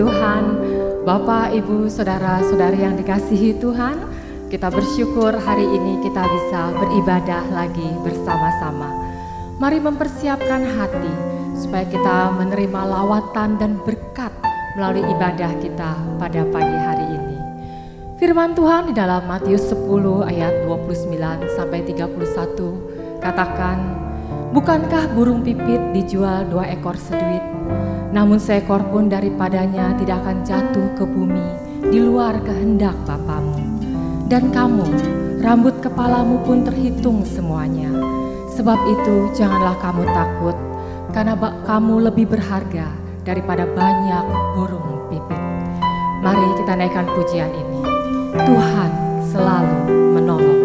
Tuhan, Bapak, Ibu, Saudara-saudari yang dikasihi Tuhan, kita bersyukur hari ini kita bisa beribadah lagi bersama-sama. Mari mempersiapkan hati supaya kita menerima lawatan dan berkat melalui ibadah kita pada pagi hari ini. Firman Tuhan di dalam Matius 10 ayat 29 sampai 31 katakan, bukankah burung pipit dijual 2 ekor seduit? Namun seekor pun daripadanya tidak akan jatuh ke bumi di luar kehendak Bapamu. Dan kamu, rambut kepalamu pun terhitung semuanya. Sebab itu janganlah kamu takut, karena kamu lebih berharga daripada banyak burung pipit. Mari kita naikkan pujian ini. Tuhan selalu menolong.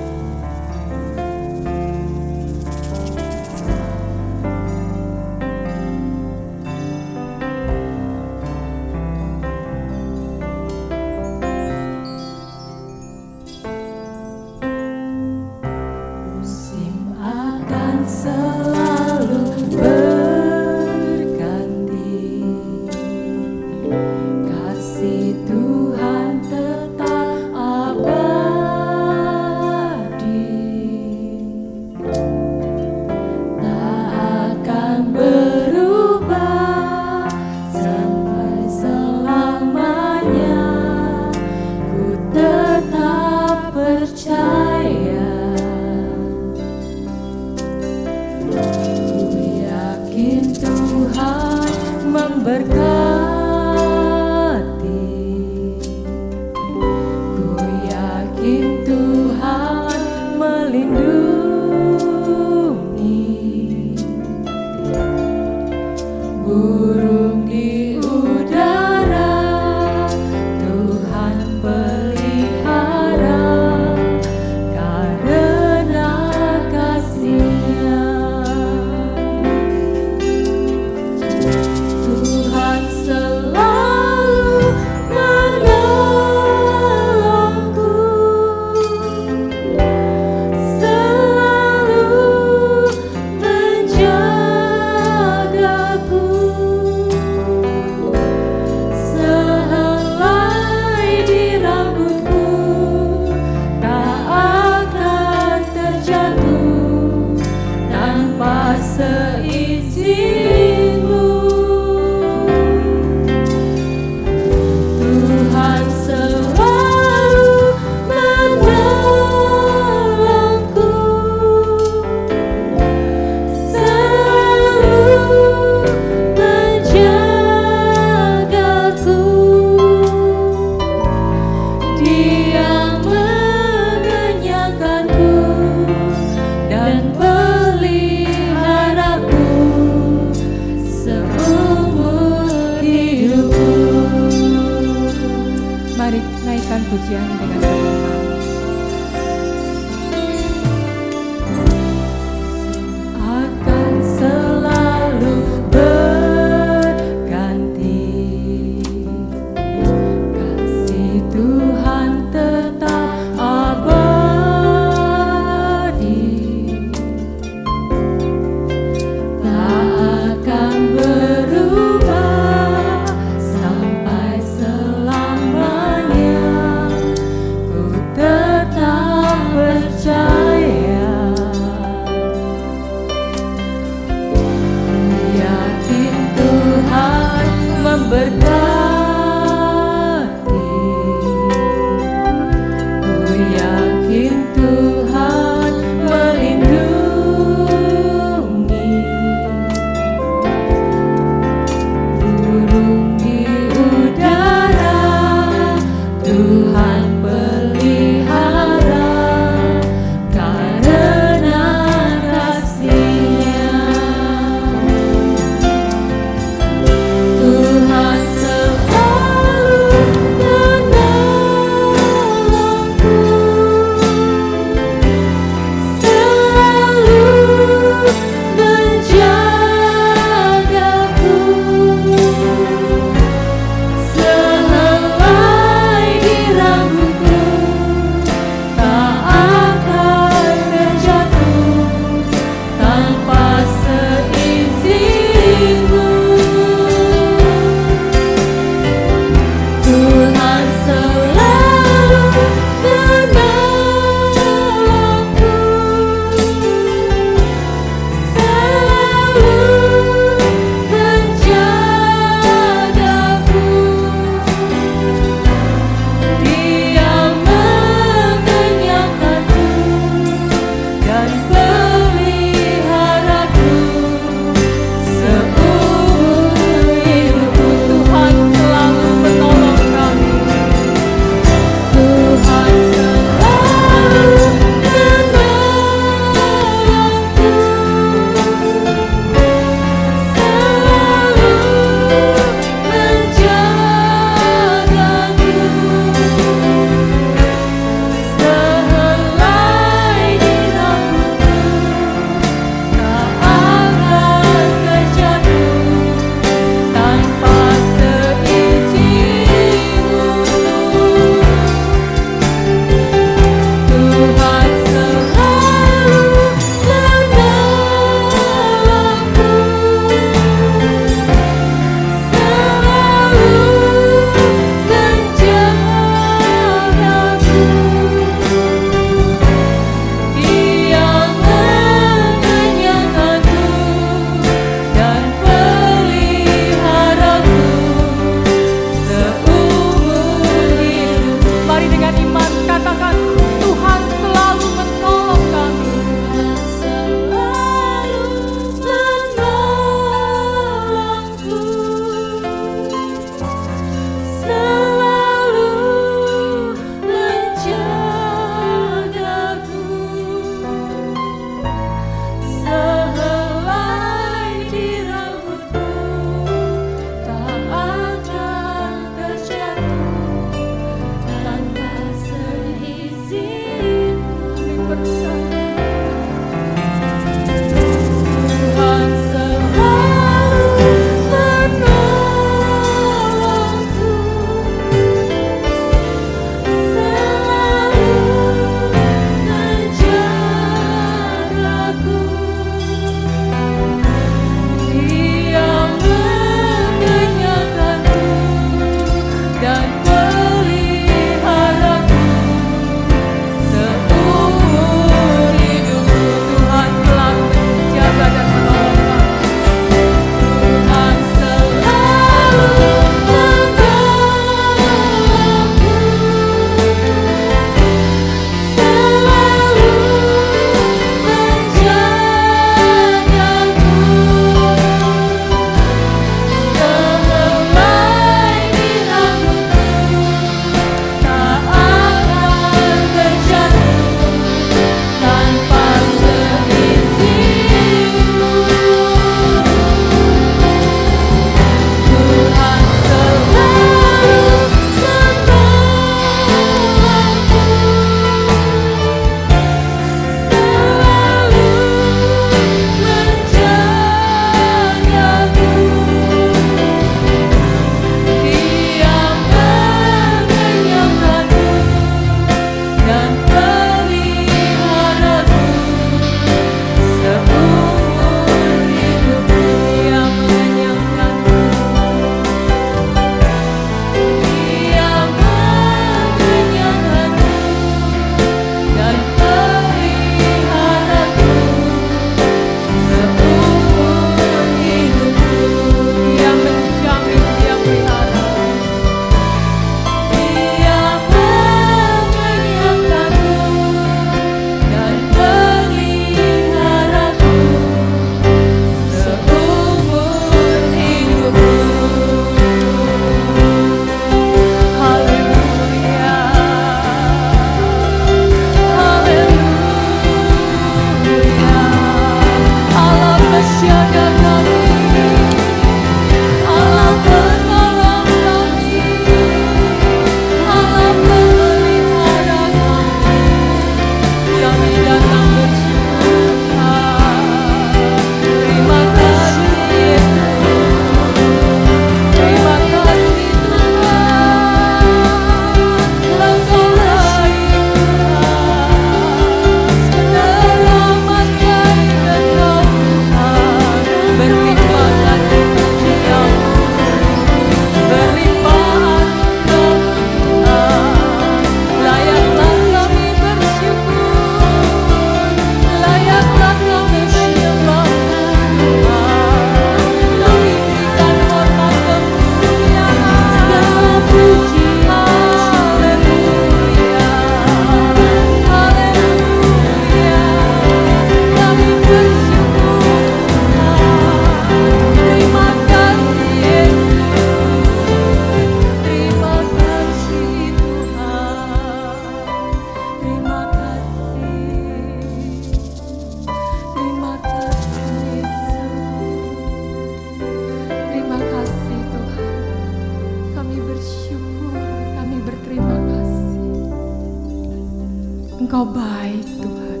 Engkau baik Tuhan,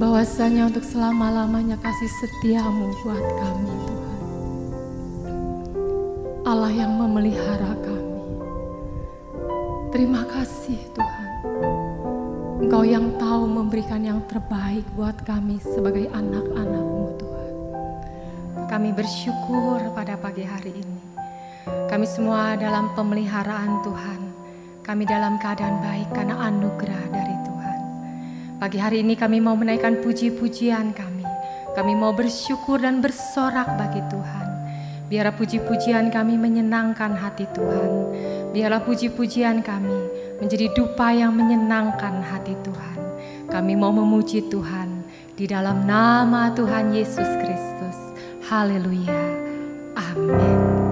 bahwasanya untuk selama-lamanya kasih setiamu buat kami Tuhan. Allah yang memelihara kami. Terima kasih Tuhan, Engkau yang tahu memberikan yang terbaik buat kami sebagai anak-anak-Mu Tuhan. Kami bersyukur pada pagi hari ini. Kami semua dalam pemeliharaan Tuhan. Kami dalam keadaan baik karena anugerah dari Tuhan. Pagi hari ini kami mau menaikkan puji-pujian kami. Kami mau bersyukur dan bersorak bagi Tuhan. Biarlah puji-pujian kami menyenangkan hati Tuhan. Biarlah puji-pujian kami menjadi dupa yang menyenangkan hati Tuhan. Kami mau memuji Tuhan di dalam nama Tuhan Yesus Kristus. Haleluya. Amin.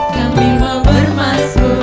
Kami mau bermasmur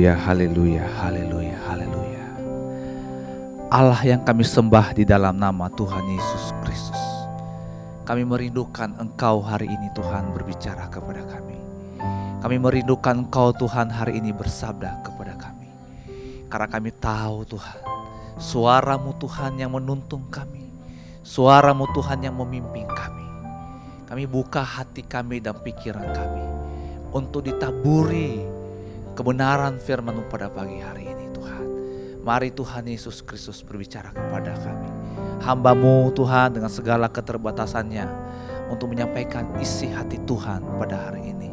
Haleluya, haleluya, haleluya, haleluya. Allah yang kami sembah di dalam nama Tuhan Yesus Kristus. Kami merindukan Engkau hari ini Tuhan berbicara kepada kami. Kami merindukan Engkau Tuhan hari ini bersabda kepada kami. Karena kami tahu Tuhan, suara-Mu Tuhan yang menuntun kami. Suara-Mu Tuhan yang memimpin kami. Kami buka hati kami dan pikiran kami untuk ditaburi kebenaran firman-Mu pada pagi hari ini Tuhan. Mari Tuhan Yesus Kristus berbicara kepada kami. Hamba-Mu Tuhan dengan segala keterbatasannya untuk menyampaikan isi hati Tuhan pada hari ini.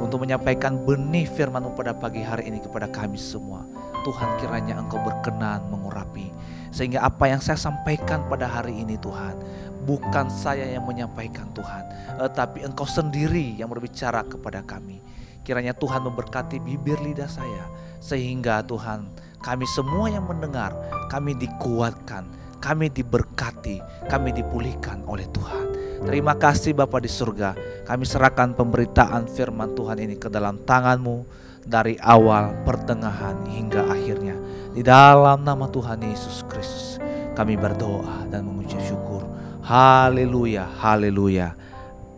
Untuk menyampaikan benih firman-Mu pada pagi hari ini kepada kami semua. Tuhan kiranya Engkau berkenan mengurapi. Sehingga apa yang saya sampaikan pada hari ini Tuhan, bukan saya yang menyampaikan Tuhan, tetapi Engkau sendiri yang berbicara kepada kami. Kiranya Tuhan memberkati bibir lidah saya. Sehingga Tuhan kami semua yang mendengar, kami dikuatkan, kami diberkati, kami dipulihkan oleh Tuhan. Terima kasih Bapa di surga. Kami serahkan pemberitaan firman Tuhan ini ke dalam tangan-Mu dari awal, pertengahan hingga akhirnya. Di dalam nama Tuhan Yesus Kristus kami berdoa dan mengucap syukur. Haleluya, haleluya,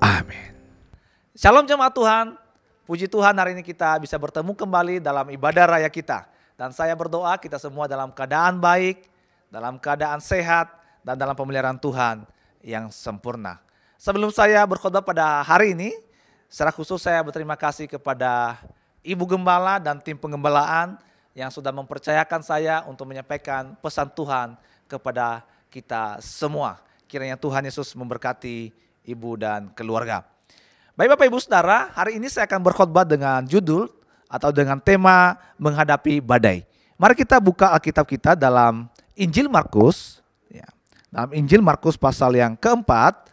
amin. Shalom jemaat Tuhan. Puji Tuhan hari ini kita bisa bertemu kembali dalam ibadah raya kita. Dan saya berdoa kita semua dalam keadaan baik, dalam keadaan sehat, dan dalam pemeliharaan Tuhan yang sempurna. Sebelum saya berkhotbah pada hari ini, secara khusus saya berterima kasih kepada Ibu Gembala dan tim penggembalaan yang sudah mempercayakan saya untuk menyampaikan pesan Tuhan kepada kita semua. Kiranya Tuhan Yesus memberkati Ibu dan keluarga. Baik Bapak Ibu Saudara, hari ini saya akan berkhotbah dengan judul atau dengan tema menghadapi badai. Mari kita buka Alkitab kita dalam Injil Markus. Dalam Injil Markus pasal yang keempat.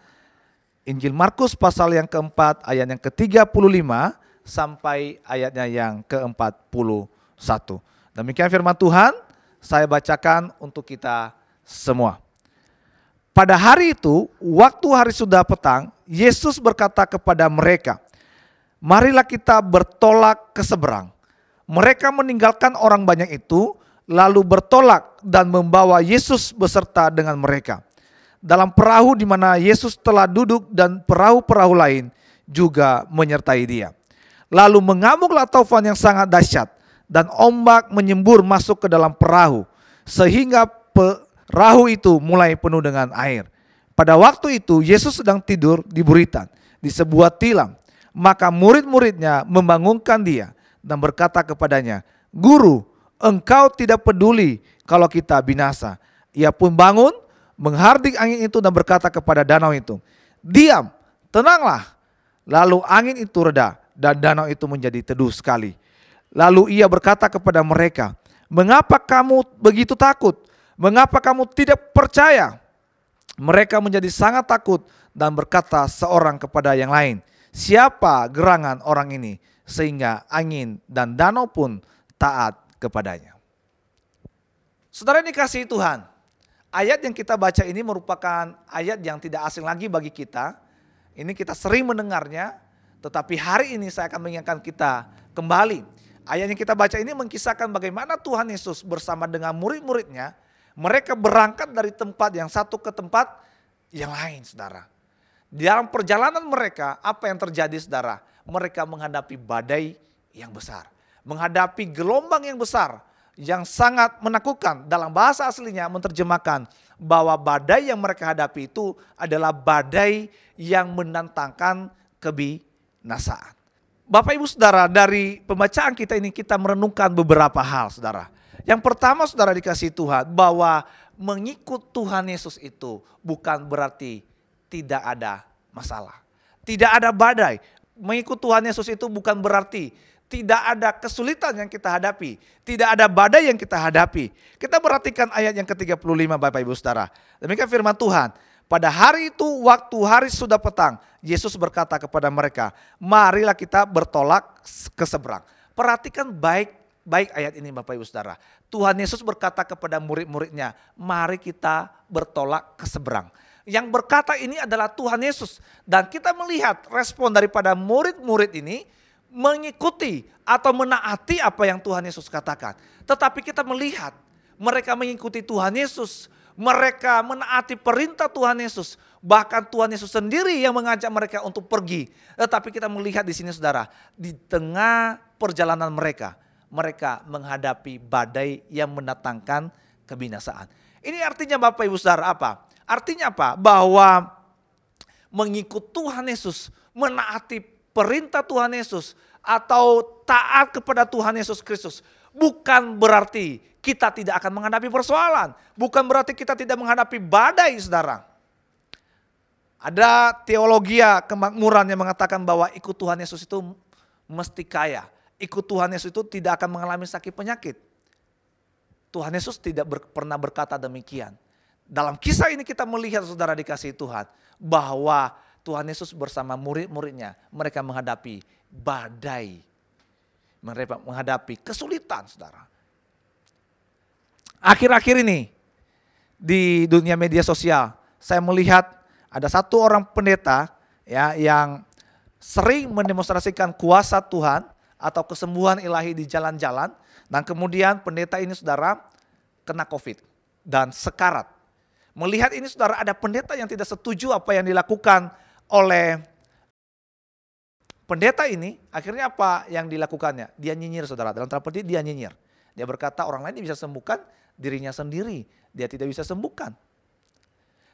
Injil Markus pasal yang keempat ayat yang ke-35 sampai ayatnya yang ke-41. Demikian firman Tuhan, saya bacakan untuk kita semua. Pada hari itu, waktu hari sudah petang, Yesus berkata kepada mereka, marilah kita bertolak ke seberang. Mereka meninggalkan orang banyak itu, lalu bertolak dan membawa Yesus beserta dengan mereka. Dalam perahu di mana Yesus telah duduk dan perahu-perahu lain juga menyertai dia. Lalu mengamuklah taufan yang sangat dahsyat dan ombak menyembur masuk ke dalam perahu sehingga perahu itu mulai penuh dengan air. Pada waktu itu Yesus sedang tidur di buritan di sebuah tilam. Maka murid-muridnya membangunkan dia dan berkata kepadanya, Guru, engkau tidak peduli kalau kita binasa. Ia pun bangun, menghardik angin itu dan berkata kepada danau itu, diam, tenanglah. Lalu angin itu reda dan danau itu menjadi teduh sekali. Lalu ia berkata kepada mereka, mengapa kamu begitu takut? Mengapa kamu tidak percaya? Mereka menjadi sangat takut dan berkata seorang kepada yang lain, siapa gerangan orang ini sehingga angin dan danau pun taat kepadanya. Saudara yang dikasihi Tuhan, ayat yang kita baca ini merupakan ayat yang tidak asing lagi bagi kita. Ini kita sering mendengarnya, tetapi hari ini saya akan mengingatkan kita kembali. Ayat yang kita baca ini mengkisahkan bagaimana Tuhan Yesus bersama dengan murid-muridnya, mereka berangkat dari tempat yang satu ke tempat yang lain, saudara. Di dalam perjalanan mereka, apa yang terjadi, saudara? Mereka menghadapi badai yang besar. Menghadapi gelombang yang besar, yang sangat menakutkan. Dalam bahasa aslinya menerjemahkan bahwa badai yang mereka hadapi itu adalah badai yang menantangkan kebinasaan. Bapak Ibu Saudara, dari pembacaan kita ini kita merenungkan beberapa hal, saudara. Yang pertama, saudara dikasihi Tuhan, bahwa mengikut Tuhan Yesus itu bukan berarti tidak ada masalah. Tidak ada badai. Mengikut Tuhan Yesus itu bukan berarti tidak ada kesulitan yang kita hadapi. Tidak ada badai yang kita hadapi. Kita perhatikan ayat yang ke-35 Bapak Ibu Saudara. Demikian firman Tuhan. Pada hari itu waktu hari sudah petang, Yesus berkata kepada mereka, marilah kita bertolak ke seberang. Perhatikan baik ayat ini Bapak Ibu Saudara. Tuhan Yesus berkata kepada murid-muridnya, mari kita bertolak ke seberang. Yang berkata ini adalah Tuhan Yesus. Dan kita melihat respon daripada murid-murid ini, mengikuti atau menaati apa yang Tuhan Yesus katakan. Tetapi kita melihat mereka mengikuti Tuhan Yesus, mereka menaati perintah Tuhan Yesus. Bahkan Tuhan Yesus sendiri yang mengajak mereka untuk pergi. Tetapi kita melihat di sini saudara, di tengah perjalanan mereka menghadapi badai yang mendatangkan kebinasaan. Ini artinya Bapak Ibu Saudara apa? Artinya apa? Bahwa mengikut Tuhan Yesus, menaati perintah Tuhan Yesus, atau taat kepada Tuhan Yesus Kristus, bukan berarti kita tidak akan menghadapi persoalan. Bukan berarti kita tidak menghadapi badai, saudara. Ada teologi kemakmuran yang mengatakan bahwa ikut Tuhan Yesus itu mesti kaya. Ikut Tuhan Yesus itu tidak akan mengalami sakit penyakit. Tuhan Yesus tidak pernah berkata demikian. Dalam kisah ini kita melihat saudara dikasihi Tuhan, bahwa Tuhan Yesus bersama murid-muridnya, mereka menghadapi badai. Mereka menghadapi kesulitan saudara. Akhir-akhir ini di dunia media sosial saya melihat ada satu orang pendeta ya yang sering mendemonstrasikan kuasa Tuhan atau kesembuhan ilahi di jalan-jalan, dan kemudian pendeta ini saudara kena COVID dan sekarat. Melihat ini saudara, ada pendeta yang tidak setuju apa yang dilakukan oleh pendeta ini. Akhirnya apa yang dilakukannya? Dia nyinyir saudara, dalam tanda petik dia nyinyir. Dia berkata orang lain bisa sembuhkan, dirinya sendiri dia tidak bisa sembuhkan.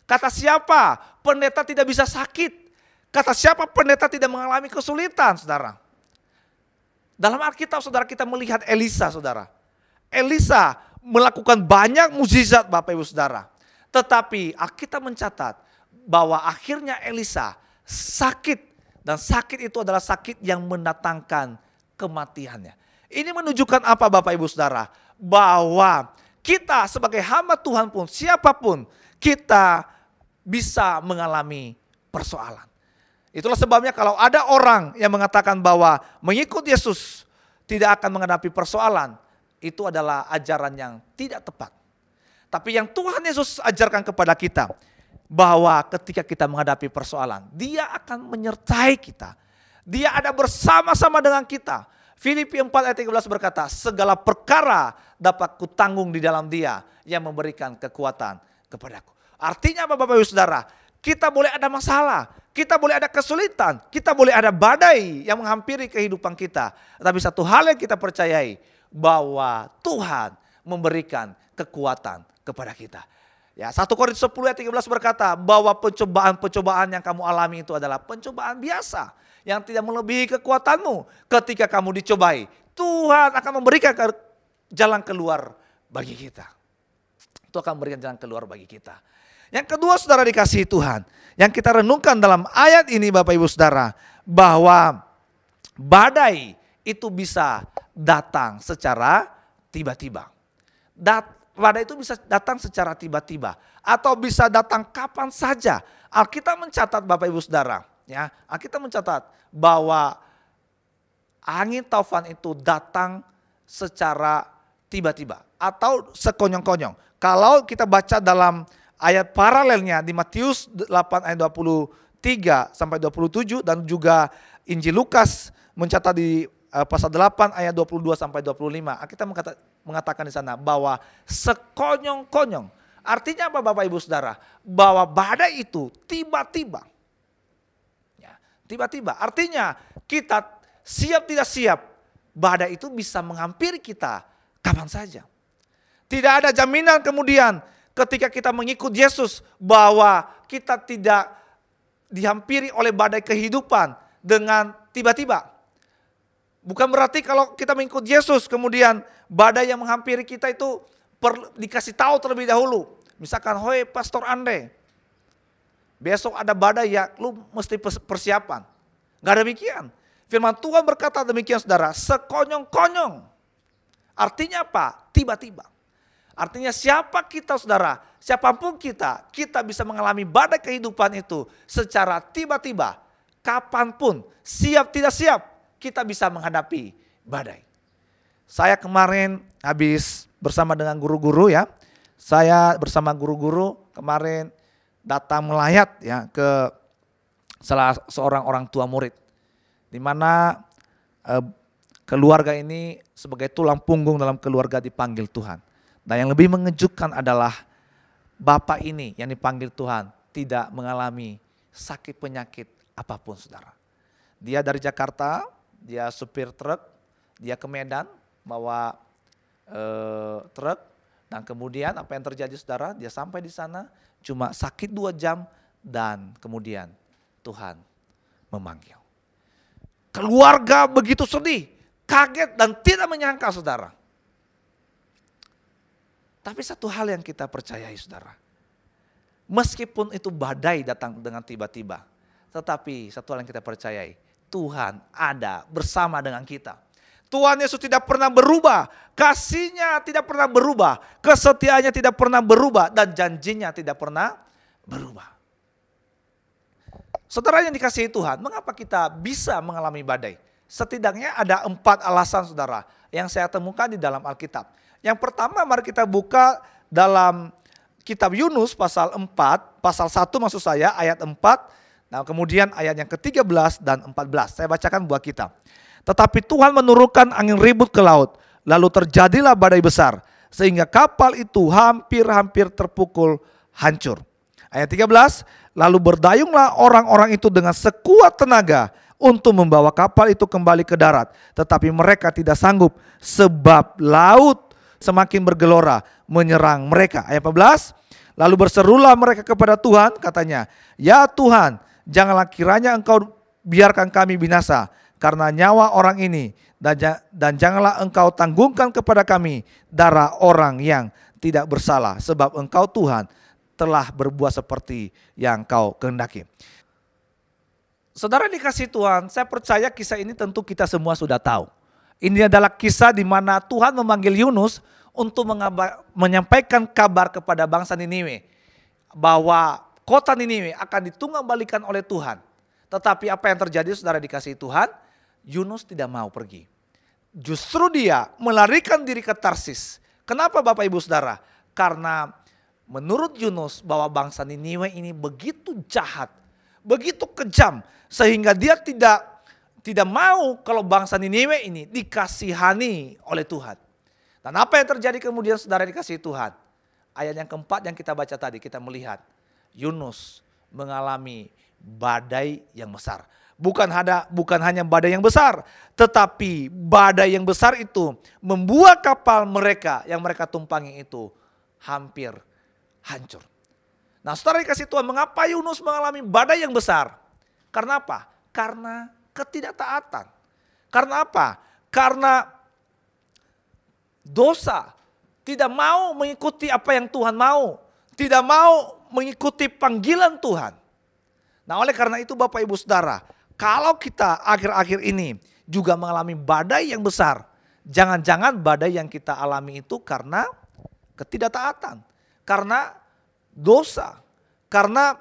Kata siapa pendeta tidak bisa sakit? Kata siapa pendeta tidak mengalami kesulitan saudara? Dalam Alkitab saudara kita melihat Elisa saudara. Elisa melakukan banyak mukjizat Bapak Ibu Saudara. Tetapi Alkitab mencatat bahwa akhirnya Elisa sakit, dan sakit itu adalah sakit yang mendatangkan kematiannya. Ini menunjukkan apa Bapak Ibu Saudara? Bahwa kita sebagai hamba Tuhan pun, siapapun, kita bisa mengalami persoalan. Itulah sebabnya kalau ada orang yang mengatakan bahwa mengikut Yesus tidak akan menghadapi persoalan, itu adalah ajaran yang tidak tepat. Tapi yang Tuhan Yesus ajarkan kepada kita, bahwa ketika kita menghadapi persoalan, Dia akan menyertai kita. Dia ada bersama-sama dengan kita. Filipi 4 ayat 13 berkata, segala perkara dapat kutanggung di dalam Dia yang memberikan kekuatan kepadaku. Artinya apa Bapak Ibu Saudara? Kita boleh ada masalah, kita boleh ada kesulitan, kita boleh ada badai yang menghampiri kehidupan kita. Tapi satu hal yang kita percayai, bahwa Tuhan memberikan kekuatan kepada kita. Ya, 1 Korintus 10 ayat 13 berkata bahwa pencobaan-pencobaan yang kamu alami itu adalah pencobaan biasa yang tidak melebihi kekuatanmu. Ketika kamu dicobai, Tuhan akan memberikan jalan keluar bagi kita. Tuhan akan memberikan jalan keluar bagi kita. Yang kedua saudara dikasihi Tuhan, yang kita renungkan dalam ayat ini Bapak Ibu Saudara, bahwa badai itu bisa datang secara tiba-tiba. Badai itu bisa datang secara tiba-tiba atau bisa datang kapan saja. Alkitab mencatat Bapak Ibu Saudara, ya, Alkitab mencatat bahwa angin taufan itu datang secara tiba-tiba atau sekonyong-konyong. Kalau kita baca dalam ayat paralelnya di Matius 8 ayat 23 sampai 27 dan juga Injil Lukas mencatat di pasal 8 ayat 22 sampai 25. Kita mengatakan di sana bahwa sekonyong-konyong. Artinya apa Bapak Ibu Saudara? Bahwa badai itu tiba-tiba. Ya, tiba-tiba. Artinya kita siap tidak siap, badai itu bisa menghampiri kita kapan saja. Tidak ada jaminan kemudian ketika kita mengikut Yesus bahwa kita tidak dihampiri oleh badai kehidupan dengan tiba-tiba. Bukan berarti kalau kita mengikut Yesus kemudian badai yang menghampiri kita itu dikasih tahu terlebih dahulu. Misalkan, hoi Pastor Andre, besok ada badai ya, lu mesti persiapan. Gak demikian. Firman Tuhan berkata demikian saudara, sekonyong-konyong. Artinya apa? Tiba-tiba. Artinya siapa kita saudara, siapapun kita bisa mengalami badai kehidupan itu secara tiba-tiba. Kapanpun, siap tidak siap, kita bisa menghadapi badai. Saya kemarin habis bersama dengan guru-guru ya. Saya bersama guru-guru kemarin datang melayat ya ke salah seorang orang tua murid. Di mana keluarga ini sebagai tulang punggung dalam keluarga dipanggil Tuhan. Dan yang lebih mengejutkan adalah bapak ini yang dipanggil Tuhan tidak mengalami sakit penyakit apapun, saudara. Dia dari Jakarta, dia supir truk, dia ke Medan bawa truk, dan kemudian apa yang terjadi, saudara? Dia sampai di sana cuma sakit 2 jam dan kemudian Tuhan memanggil. Keluarga begitu sedih, kaget dan tidak menyangka, saudara. Tapi satu hal yang kita percayai, saudara. Meskipun itu badai datang dengan tiba-tiba, tetapi satu hal yang kita percayai, Tuhan ada bersama dengan kita. Tuhan Yesus tidak pernah berubah, kasih-Nya tidak pernah berubah, kesetiaannya tidak pernah berubah, dan janjinya tidak pernah berubah. Saudara yang dikasihi Tuhan, mengapa kita bisa mengalami badai? Setidaknya ada 4 alasan, saudara, yang saya temukan di dalam Alkitab. Yang pertama, mari kita buka dalam kitab Yunus pasal 4, pasal 1 maksud saya, ayat 4, nah kemudian ayat yang ke-13 dan 14. Saya bacakan buat kita. Tetapi Tuhan menurunkan angin ribut ke laut, lalu terjadilah badai besar, sehingga kapal itu hampir-hampir terpukul hancur. Ayat 13, lalu berdayunglah orang-orang itu dengan sekuat tenaga untuk membawa kapal itu kembali ke darat. Tetapi mereka tidak sanggup sebab laut semakin bergelora menyerang mereka. Ayat 14, lalu berserulah mereka kepada Tuhan, katanya, ya Tuhan, janganlah kiranya Engkau biarkan kami binasa karena nyawa orang ini, dan janganlah Engkau tanggungkan kepada kami darah orang yang tidak bersalah, sebab Engkau Tuhan telah berbuat seperti yang Kau kehendaki. Saudara dikasih Tuhan, saya percaya kisah ini tentu kita semua sudah tahu. Ini adalah kisah di mana Tuhan memanggil Yunus untuk menyampaikan kabar kepada bangsa Niniwe bahwa kota Niniwe akan ditunggangbalikan oleh Tuhan. Tetapi apa yang terjadi, saudara dikasih Tuhan? Yunus tidak mau pergi. Justru dia melarikan diri ke Tarsis. Kenapa Bapak Ibu Saudara? Karena menurut Yunus bahwa bangsa Niniwe ini begitu jahat, begitu kejam, sehingga dia tidak mau kalau bangsa Niniwe ini dikasihani oleh Tuhan. Dan apa yang terjadi kemudian, saudara dikasihi Tuhan? Ayat yang keempat yang kita baca tadi, kita melihat Yunus mengalami badai yang besar. Bukan hanya badai yang besar, tetapi badai yang besar itu membuat kapal mereka yang mereka tumpangi itu hampir hancur. Nah, saudara dikasihi Tuhan, mengapa Yunus mengalami badai yang besar? Karena apa? Karena ketidaktaatan. Karena apa? Karena dosa. Tidak mau mengikuti apa yang Tuhan mau. Tidak mau mengikuti panggilan Tuhan. Nah, oleh karena itu Bapak Ibu Saudara, kalau kita akhir-akhir ini juga mengalami badai yang besar, jangan-jangan badai yang kita alami itu karena ketidaktaatan, karena dosa, karena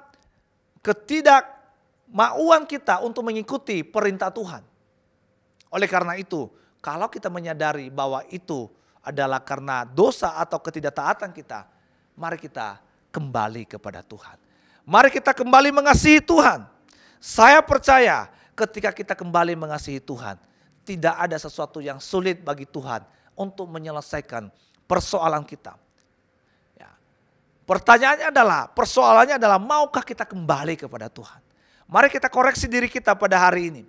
ketidakmauan kita untuk mengikuti perintah Tuhan. Oleh karena itu, kalau kita menyadari bahwa itu adalah karena dosa atau ketidaktaatan kita, mari kita kembali kepada Tuhan. Mari kita kembali mengasihi Tuhan. Saya percaya ketika kita kembali mengasihi Tuhan, tidak ada sesuatu yang sulit bagi Tuhan untuk menyelesaikan persoalan kita. Ya. Persoalannya adalah maukah kita kembali kepada Tuhan? Mari kita koreksi diri kita pada hari ini.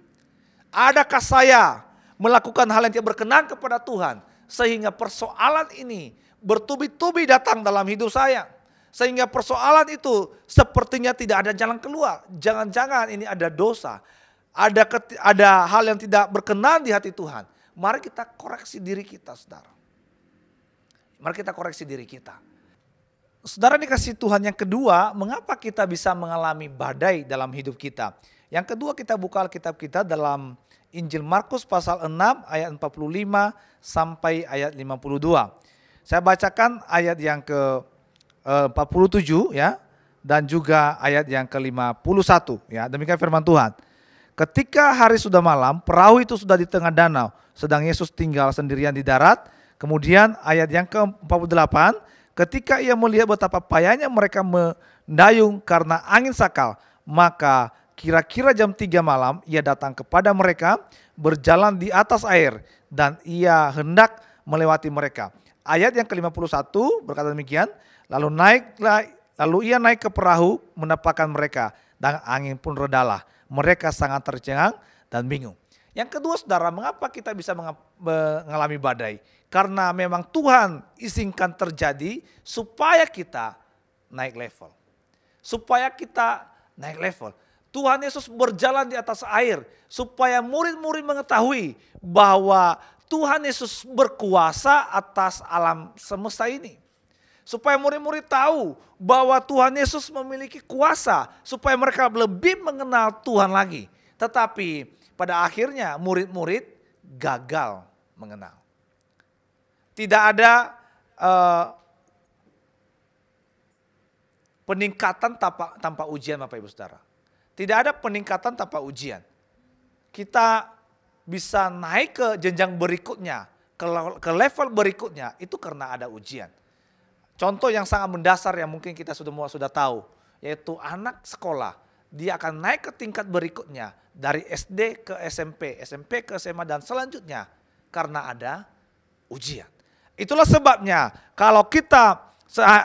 Adakah saya melakukan hal yang tidak berkenan kepada Tuhan sehingga persoalan ini bertubi-tubi datang dalam hidup saya? Sehingga persoalan itu sepertinya tidak ada jalan keluar. Jangan-jangan ini ada dosa. Ada hal yang tidak berkenan di hati Tuhan. Mari kita koreksi diri kita, saudara. Mari kita koreksi diri kita. Saudara dikasih Tuhan, yang kedua, mengapa kita bisa mengalami badai dalam hidup kita? Yang kedua, kita buka Alkitab kita dalam Injil Markus pasal 6 ayat 45 sampai ayat 52. Saya bacakan ayat yang ke 47 ya, dan juga ayat yang ke-51 ya. Demikian firman Tuhan. Ketika hari sudah malam, perahu itu sudah di tengah danau, sedang Yesus tinggal sendirian di darat. Kemudian ayat yang ke-48, ketika ia melihat betapa payahnya mereka mendayung karena angin sakal, maka kira-kira jam 3 malam ia datang kepada mereka, berjalan di atas air dan ia hendak melewati mereka. Ayat yang ke-51 berkata demikian, lalu ia naik ke perahu menapakkan mereka dan angin pun redalah. Mereka sangat tercengang dan bingung. Yang kedua saudara, mengapa kita bisa mengalami badai? Karena memang Tuhan izinkan terjadi supaya kita naik level. Supaya kita naik level. Tuhan Yesus berjalan di atas air supaya murid-murid mengetahui bahwa Tuhan Yesus berkuasa atas alam semesta ini. Supaya murid-murid tahu bahwa Tuhan Yesus memiliki kuasa. Supaya mereka lebih mengenal Tuhan lagi. Tetapi pada akhirnya murid-murid gagal mengenal. Tidak ada peningkatan tanpa ujian Bapak Ibu Saudara. Tidak ada peningkatan tanpa ujian. Kita bisa naik ke jenjang berikutnya, ke level berikutnya, itu karena ada ujian. Contoh yang sangat mendasar yang mungkin kita sudah tahu, yaitu anak sekolah. Dia akan naik ke tingkat berikutnya, dari SD ke SMP, SMP ke SMA dan selanjutnya, karena ada ujian. Itulah sebabnya kalau kita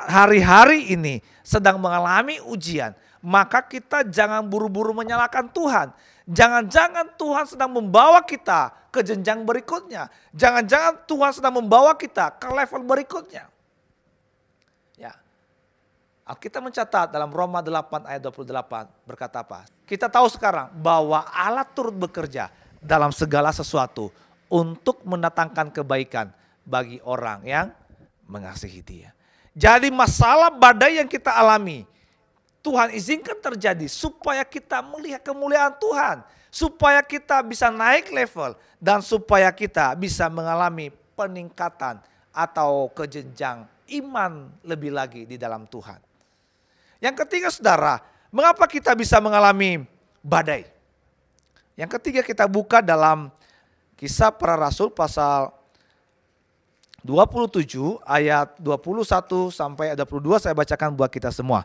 hari-hari ini sedang mengalami ujian, maka kita jangan buru-buru menyalahkan Tuhan. Jangan-jangan Tuhan sedang membawa kita ke jenjang berikutnya. Jangan-jangan Tuhan sedang membawa kita ke level berikutnya. Ya. Alkitab mencatat dalam Roma 8 ayat 28 berkata apa? Kita tahu sekarang bahwa Allah turut bekerja dalam segala sesuatu untuk mendatangkan kebaikan bagi orang yang mengasihi Dia. Jadi masalah badai yang kita alami, Tuhan izinkan terjadi supaya kita melihat kemuliaan Tuhan. Supaya kita bisa naik level dan supaya kita bisa mengalami peningkatan atau ke jenjang iman lebih lagi di dalam Tuhan. Yang ketiga saudara, mengapa kita bisa mengalami badai? Yang ketiga kita buka dalam Kisah Para Rasul pasal 27 ayat 21 sampai 22 saya bacakan buat kita semua.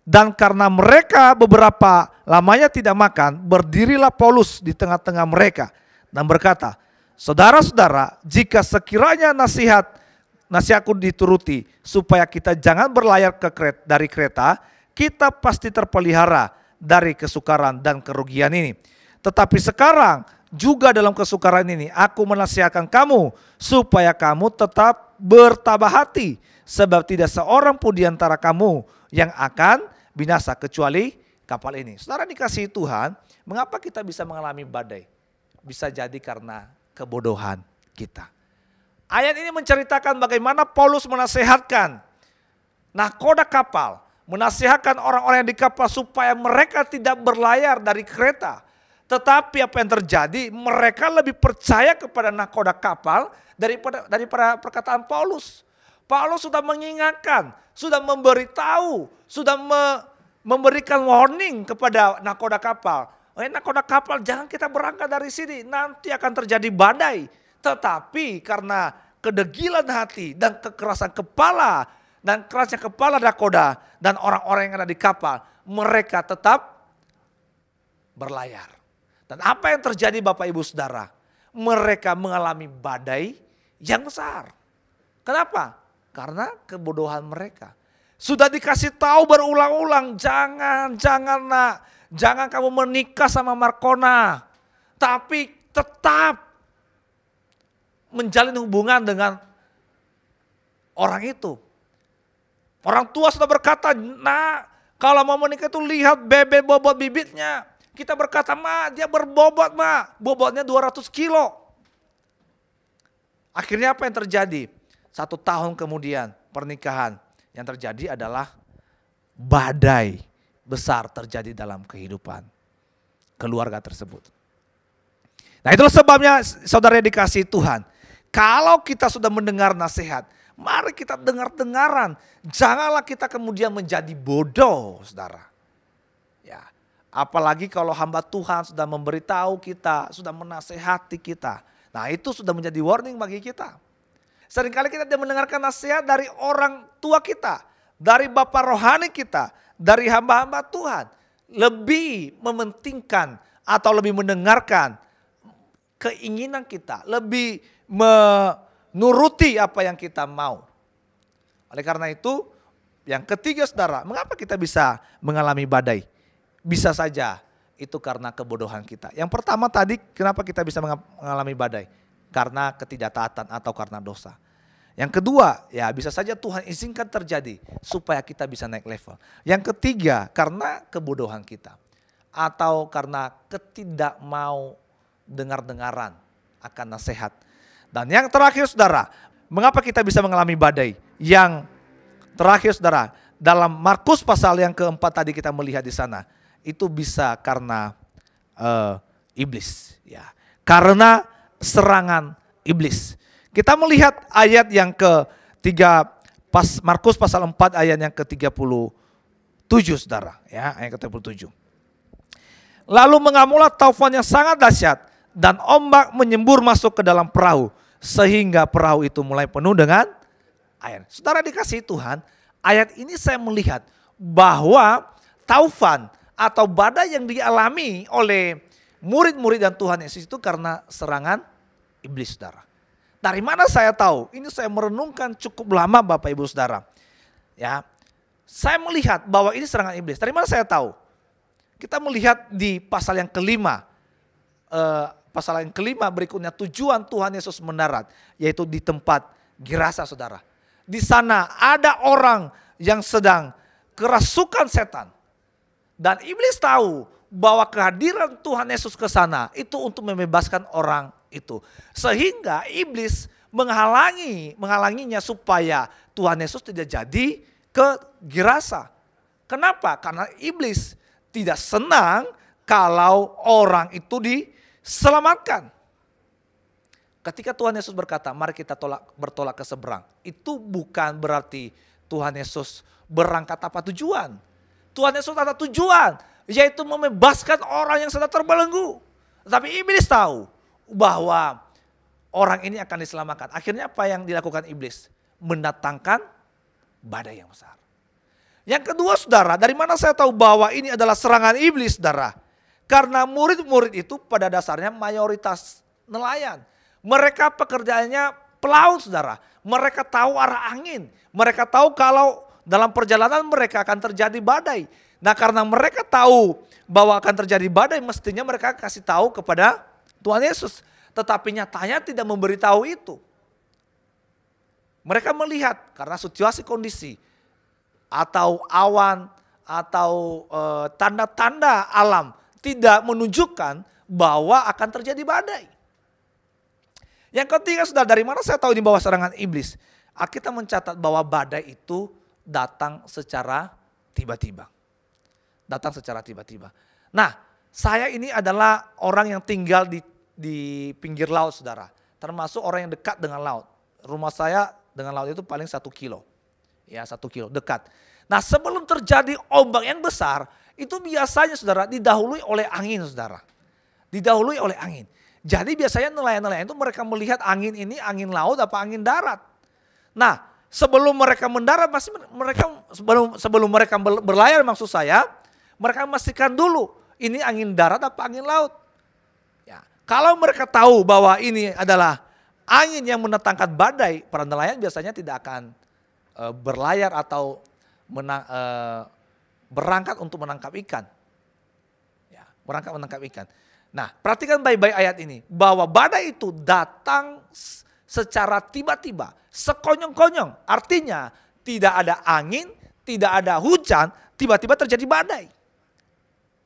Dan karena mereka beberapa lamanya tidak makan, berdirilah Paulus di tengah-tengah mereka dan berkata, saudara-saudara, jika sekiranya nasihatku dituruti supaya kita jangan berlayar dari kereta, kita pasti terpelihara dari kesukaran dan kerugian ini. Tetapi sekarang juga dalam kesukaran ini aku menasihatkan kamu supaya kamu tetap bertabah hati, sebab tidak seorang pun di antara kamu yang akan binasa kecuali kapal ini. Saudara dikasihi Tuhan, mengapa kita bisa mengalami badai? Bisa jadi karena kebodohan kita. Ayat ini menceritakan bagaimana Paulus menasihatkan nahkoda kapal, menasihatkan orang-orang yang di kapal supaya mereka tidak berlayar dari kereta. Tetapi apa yang terjadi? Mereka lebih percaya kepada nahkoda kapal daripada perkataan Paulus. Paulus sudah mengingatkan, sudah memberitahu, sudah memberikan warning kepada nahkoda kapal. Nahkoda kapal, jangan kita berangkat dari sini, nanti akan terjadi badai. Tetapi karena kedegilan hati dan kekerasan kepala dan kerasnya kepala nahkoda dan orang-orang yang ada di kapal, mereka tetap berlayar. Dan apa yang terjadi Bapak Ibu Saudara? Mereka mengalami badai yang besar. Kenapa? Karena kebodohan mereka. Sudah dikasih tahu berulang-ulang, jangan nak, jangan kamu menikah sama Markona. Tapi tetap menjalin hubungan dengan orang itu. Orang tua sudah berkata, nah kalau mau menikah itu lihat bebek bobot bibitnya. Kita berkata, dia berbobot, bobotnya 200 kilo. Akhirnya apa yang terjadi? 1 tahun kemudian pernikahan, yang terjadi adalah badai besar terjadi dalam kehidupan keluarga tersebut. Nah itulah sebabnya saudara dikasihi Tuhan. Kalau kita sudah mendengar nasihat, mari kita dengar-dengaran. Janganlah kita kemudian menjadi bodoh, saudara. Ya, apalagi kalau hamba Tuhan sudah memberitahu kita, sudah menasehati kita. Nah itu sudah menjadi warning bagi kita. Seringkali kita tidak mendengarkan nasihat dari orang tua kita, dari bapak rohani kita, dari hamba-hamba Tuhan. Lebih mementingkan atau lebih mendengarkan keinginan kita, lebih menuruti apa yang kita mau. Oleh karena itu, yang ketiga saudara, mengapa kita bisa mengalami badai? Bisa saja itu karena kebodohan kita. Yang pertama tadi, kenapa kita bisa mengalami badai? Karena ketidaktaatan atau karena dosa. Yang kedua, ya bisa saja Tuhan izinkan terjadi supaya kita bisa naik level. Yang ketiga, karena kebodohan kita. Atau karena ketidakmau dengar-dengaran akan nasihat. Dan yang terakhir saudara, mengapa kita bisa mengalami badai? Yang terakhir saudara, dalam Markus pasal yang keempat tadi kita melihat di sana, itu bisa karena iblis. Ya, karena serangan iblis. Kita melihat ayat yang ketiga, Markus pasal 4 ayat yang ke-37 saudara. Ya, ayat ke-37. Lalu mengamulah taufan yang sangat dahsyat dan ombak menyembur masuk ke dalam perahu sehingga perahu itu mulai penuh dengan air. Saudara dikasihi Tuhan, ayat ini saya melihat bahwa taufan atau badai yang dialami oleh murid-murid dan Tuhan Yesus itu karena serangan iblis saudara. Dari mana saya tahu? Ini saya merenungkan cukup lama Bapak Ibu Saudara. Ya, saya melihat bahwa ini serangan iblis. Dari mana saya tahu? Kita melihat di pasal yang kelima. Pasal yang kelima berikutnya tujuan Tuhan Yesus mendarat. Yaitu di tempat Gerasa saudara. Di sana ada orang yang sedang kerasukan setan. Dan iblis tahu bahwa kehadiran Tuhan Yesus ke sana itu untuk membebaskan orang itu. Sehingga iblis menghalanginya supaya Tuhan Yesus tidak jadi ke Gerasa. Kenapa? Karena iblis tidak senang kalau orang itu diselamatkan. Ketika Tuhan Yesus berkata, mari kita bertolak ke seberang. Itu bukan berarti Tuhan Yesus berangkat tanpa tujuan. Tuhan Yesus ada tujuan, yaitu membebaskan orang yang sedang terbelenggu. Tetapi iblis tahu bahwa orang ini akan diselamatkan. Akhirnya apa yang dilakukan iblis? Mendatangkan badai yang besar. Yang kedua saudara, dari mana saya tahu bahwa ini adalah serangan iblis saudara? Karena murid-murid itu pada dasarnya mayoritas nelayan. Mereka pekerjaannya pelaut saudara. Mereka tahu arah angin. Mereka tahu kalau dalam perjalanan mereka akan terjadi badai. Nah karena mereka tahu bahwa akan terjadi badai, mestinya mereka kasih tahu kepada Tuhan Yesus. Tetapi nyatanya tidak memberitahu itu. Mereka melihat karena situasi kondisi atau awan atau tanda-tanda alam tidak menunjukkan bahwa akan terjadi badai. Yang ketiga saudara, dari mana saya tahu di bawah serangan iblis? Kita mencatat bahwa badai itu datang secara tiba-tiba. Datang secara tiba-tiba. Nah, saya ini adalah orang yang tinggal di pinggir laut saudara. Termasuk orang yang dekat dengan laut. Rumah saya dengan laut itu paling 1 kilo. Ya 1 kilo dekat. Nah sebelum terjadi ombak yang besar, itu biasanya saudara didahului oleh angin saudara. Didahului oleh angin. Jadi biasanya nelayan-nelayan itu mereka melihat angin ini angin laut apa angin darat. Nah sebelum mereka mendarat, sebelum mereka berlayar maksud saya, mereka memastikan dulu ini angin darat apa angin laut. Ya, kalau mereka tahu bahwa ini adalah angin yang mendatangkan badai, para nelayan biasanya tidak akan berlayar atau berangkat untuk menangkap ikan. Ya, berangkat menangkap ikan. Nah, perhatikan baik-baik ayat ini, bahwa badai itu datang secara tiba-tiba, sekonyong-konyong. Artinya tidak ada angin, tidak ada hujan, tiba-tiba terjadi badai.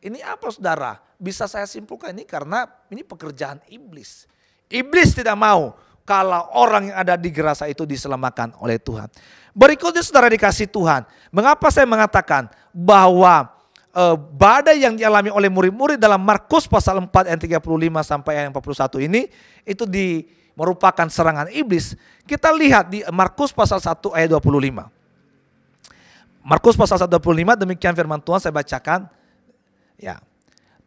Ini apa saudara? Bisa saya simpulkan ini karena ini pekerjaan iblis. Iblis tidak mau kalau orang yang ada di Gerasa itu diselamatkan oleh Tuhan. Berikutnya saudara dikasih Tuhan. Mengapa saya mengatakan bahwa badai yang dialami oleh murid-murid dalam Markus pasal 4 ayat 35 sampai ayat 41 ini itu merupakan serangan iblis. Kita lihat di Markus pasal 1 ayat 25. Markus pasal 1 ayat 25 demikian firman Tuhan saya bacakan. Ya.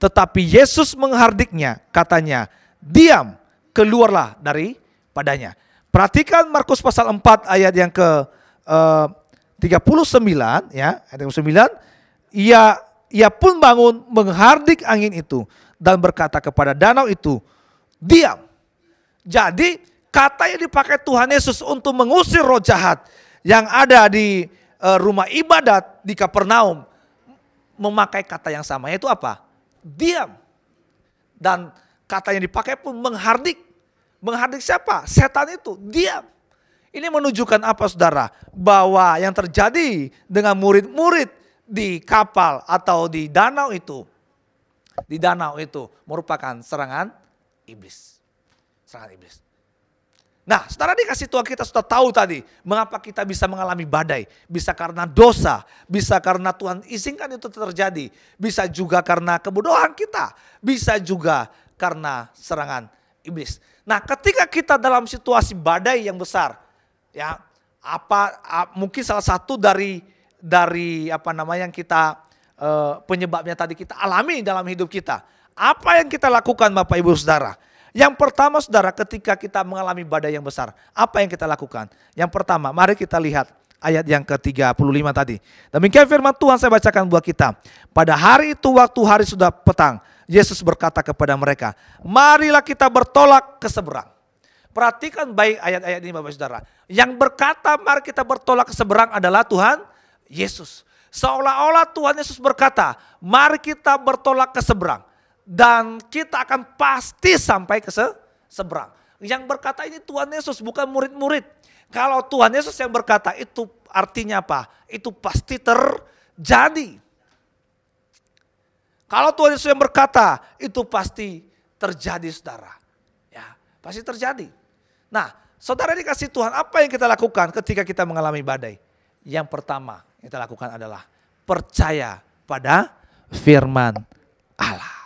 Tetapi Yesus menghardiknya, katanya, "Diam, keluarlah daripadanya." Perhatikan Markus pasal 4 ayat yang ke 39 ya, ayat 39. Ia pun bangun menghardik angin itu dan berkata kepada danau itu, Diam. Jadi kata yang dipakai Tuhan Yesus untuk mengusir roh jahat yang ada di rumah ibadat di Kapernaum memakai kata yang sama, yaitu apa? Diam. Dan kata yang dipakai pun menghardik. Menghardik siapa? Setan itu. Diam. Ini menunjukkan apa saudara? Bahwa yang terjadi dengan murid-murid di kapal atau di danau itu. Di danau itu merupakan serangan iblis. Serangan iblis. Nah, saudara dikasih Tuhan kita sudah tahu tadi mengapa kita bisa mengalami badai. Bisa karena dosa, bisa karena Tuhan izinkan itu terjadi. Bisa juga karena kebodohan kita, bisa juga karena serangan iblis. Nah, ketika kita dalam situasi badai yang besar, ya, mungkin salah satu dari apa namanya yang kita penyebabnya tadi kita alami dalam hidup kita. Apa yang kita lakukan Bapak Ibu Saudara? Yang pertama saudara, ketika kita mengalami badai yang besar, apa yang kita lakukan? Yang pertama, mari kita lihat ayat yang ke-35 tadi. Demikian firman Tuhan saya bacakan buat kita. Pada hari itu waktu hari sudah petang, Yesus berkata kepada mereka, marilah kita bertolak ke seberang. Perhatikan baik ayat-ayat ini Bapak Saudara. Yang berkata mari kita bertolak ke seberang adalah Tuhan Yesus. Seolah-olah Tuhan Yesus berkata, mari kita bertolak ke seberang. Dan kita akan pasti sampai ke seberang. Yang berkata ini Tuhan Yesus, bukan murid-murid. Kalau Tuhan Yesus yang berkata, itu artinya apa? Itu pasti terjadi. Kalau Tuhan Yesus yang berkata, itu pasti terjadi saudara. Ya, pasti terjadi. Nah, saudara dikasih Tuhan, apa yang kita lakukan ketika kita mengalami badai? Yang pertama yang kita lakukan adalah percaya pada firman Allah.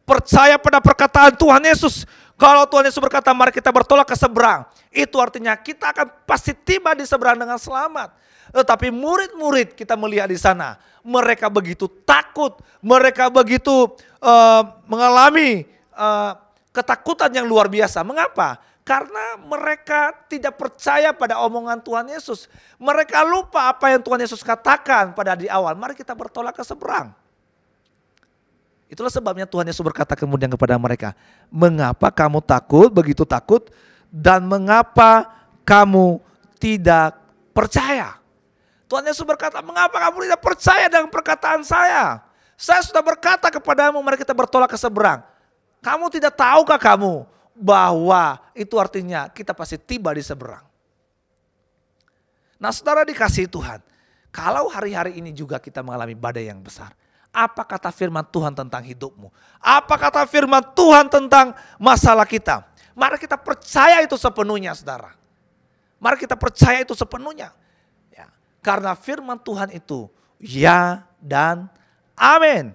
Percaya pada perkataan Tuhan Yesus. Kalau Tuhan Yesus berkata mari kita bertolak ke seberang, itu artinya kita akan pasti tiba di seberang dengan selamat. Tetapi murid-murid kita melihat di sana, mereka begitu takut, mereka begitu mengalami ketakutan yang luar biasa. Mengapa? Karena mereka tidak percaya pada omongan Tuhan Yesus. Mereka lupa apa yang Tuhan Yesus katakan pada di awal. Mari kita bertolak ke seberang. Itulah sebabnya Tuhan Yesus berkata kemudian kepada mereka, mengapa kamu takut, begitu takut, dan mengapa kamu tidak percaya? Tuhan Yesus berkata, mengapa kamu tidak percaya dengan perkataan saya? Saya sudah berkata kepadamu, mari kita bertolak ke seberang. Kamu tidak tahukah kamu bahwa itu artinya kita pasti tiba di seberang? Nah saudara dikasihi Tuhan, kalau hari-hari ini juga kita mengalami badai yang besar, apa kata firman Tuhan tentang hidupmu? Apa kata firman Tuhan tentang masalah kita? Mari kita percaya itu sepenuhnya saudara. Mari kita percaya itu sepenuhnya. Ya, karena firman Tuhan itu ya dan amin.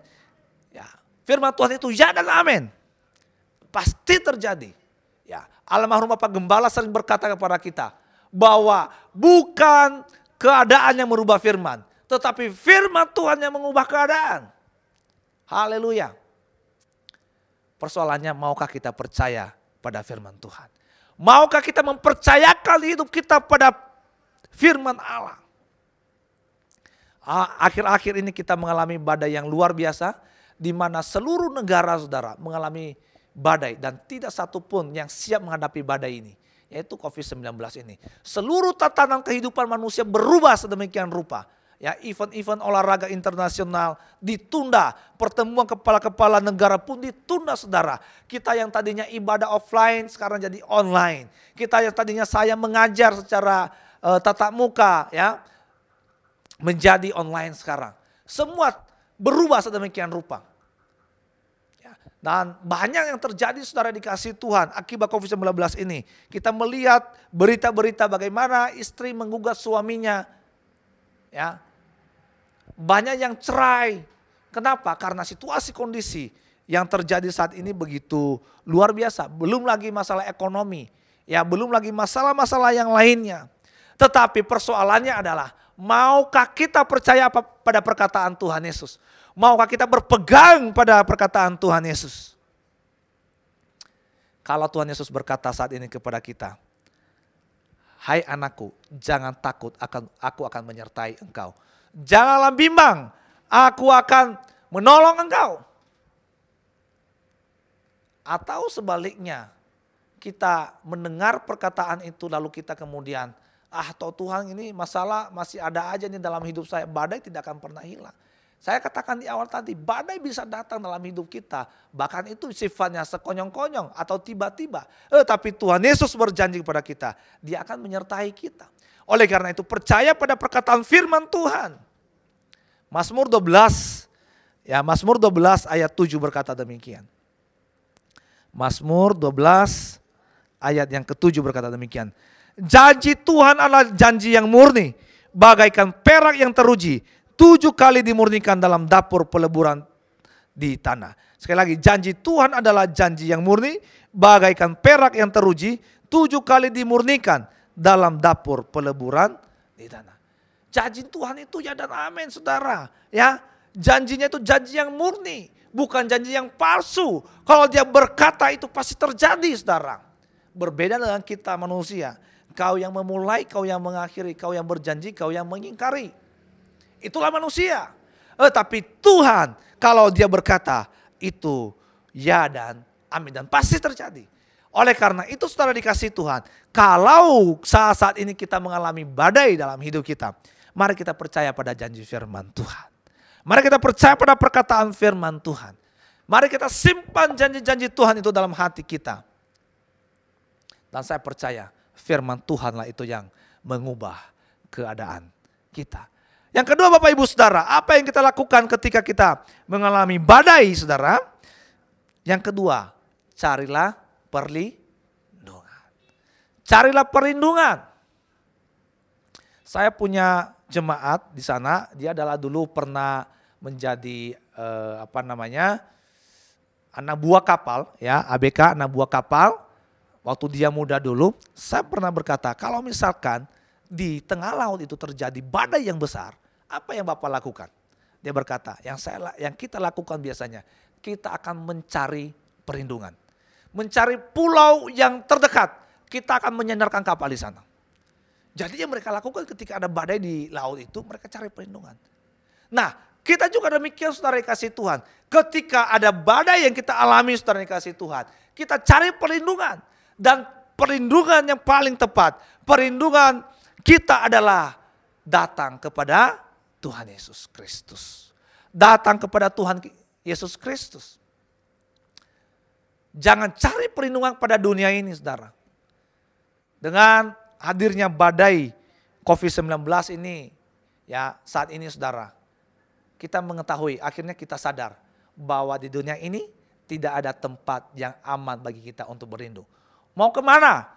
Ya, firman Tuhan itu ya dan amin. Pasti terjadi. Ya, almarhum Bapak Gembala sering berkata kepada kita bahwa bukan keadaan yang merubah firman, tetapi firman Tuhan yang mengubah keadaan. Haleluya. Persoalannya maukah kita percaya pada firman Tuhan? Maukah kita mempercayakan hidup kita pada firman Allah? Akhir-akhir ini kita mengalami badai yang luar biasa, di mana seluruh negara saudara mengalami badai dan tidak satu pun yang siap menghadapi badai ini, yaitu COVID-19 ini. Seluruh tatanan kehidupan manusia berubah sedemikian rupa. Ya, event-event olahraga internasional ditunda, pertemuan kepala-kepala negara pun ditunda saudara. Kita yang tadinya ibadah offline sekarang jadi online. Kita yang tadinya saya mengajar secara tatap muka ya menjadi online sekarang. Semua berubah sedemikian rupa. Ya, dan banyak yang terjadi saudara dikasihi Tuhan akibat COVID-19 ini. Kita melihat berita-berita bagaimana istri menggugat suaminya. Ya, banyak yang cerai. Kenapa? Karena situasi kondisi yang terjadi saat ini begitu luar biasa. Belum lagi masalah ekonomi. Ya, belum lagi masalah-masalah yang lainnya. Tetapi persoalannya adalah, maukah kita percaya pada perkataan Tuhan Yesus? Maukah kita berpegang pada perkataan Tuhan Yesus? Kalau Tuhan Yesus berkata saat ini kepada kita, hai anakku, jangan takut, aku akan menyertai engkau. Janganlah bimbang, aku akan menolong engkau. Atau sebaliknya, kita mendengar perkataan itu lalu kita kemudian, toh Tuhan ini masalah masih ada aja nih dalam hidup saya, badai tidak akan pernah hilang. Saya katakan di awal tadi, badai bisa datang dalam hidup kita, bahkan itu sifatnya sekonyong-konyong atau tiba-tiba. Tapi Tuhan Yesus berjanji kepada kita, Dia akan menyertai kita. Oleh karena itu percaya pada perkataan firman Tuhan. Mazmur 12, Mazmur 12 ayat 7 berkata demikian. Mazmur 12 ayat yang ke-7 berkata demikian. Janji Tuhan adalah janji yang murni, bagaikan perak yang teruji, 7 kali dimurnikan dalam dapur peleburan di tanah. Sekali lagi, janji Tuhan adalah janji yang murni, bagaikan perak yang teruji, 7 kali dimurnikan dalam dapur peleburan di tanah. Janji Tuhan itu ya dan amin, saudara. Ya, janjinya itu janji yang murni, bukan janji yang palsu. Kalau Dia berkata itu pasti terjadi, saudara. Berbeda dengan kita manusia. Kau yang memulai, kau yang mengakhiri, kau yang berjanji, kau yang mengingkari. Itulah manusia. Tapi Tuhan kalau Dia berkata itu ya dan amin dan pasti terjadi. Oleh karena itu saudara dikasihi Tuhan, kalau saat ini kita mengalami badai dalam hidup kita, mari kita percaya pada janji firman Tuhan. Mari kita percaya pada perkataan firman Tuhan. Mari kita simpan janji-janji Tuhan itu dalam hati kita. Dan saya percaya firman Tuhanlah itu yang mengubah keadaan kita. Yang kedua Bapak Ibu Saudara, apa yang kita lakukan ketika kita mengalami badai saudara? Yang kedua, carilah perlindungan. Carilah perlindungan. Saya punya jemaat di sana, dia adalah dulu pernah menjadi anak buah kapal, ya, ABK anak buah kapal. Waktu dia muda dulu, saya pernah berkata, kalau misalkan di tengah laut itu terjadi badai yang besar, apa yang Bapak lakukan? Dia berkata, yang kita lakukan biasanya, kita akan mencari perlindungan. Mencari pulau yang terdekat, kita akan menyandarkan kapal di sana. Jadi yang mereka lakukan ketika ada badai di laut itu, mereka cari perlindungan. Nah, kita juga demikian saudara dikasihi Tuhan. Ketika ada badai yang kita alami saudara dikasihi Tuhan, kita cari perlindungan. Dan perlindungan yang paling tepat, perlindungan kita adalah datang kepada Tuhan Yesus Kristus. Datang kepada Tuhan Yesus Kristus. Jangan cari perlindungan pada dunia ini saudara. Dengan hadirnya badai COVID-19 ini, ya saat ini saudara, kita mengetahui, akhirnya kita sadar bahwa di dunia ini tidak ada tempat yang aman bagi kita untuk berlindung. Mau kemana?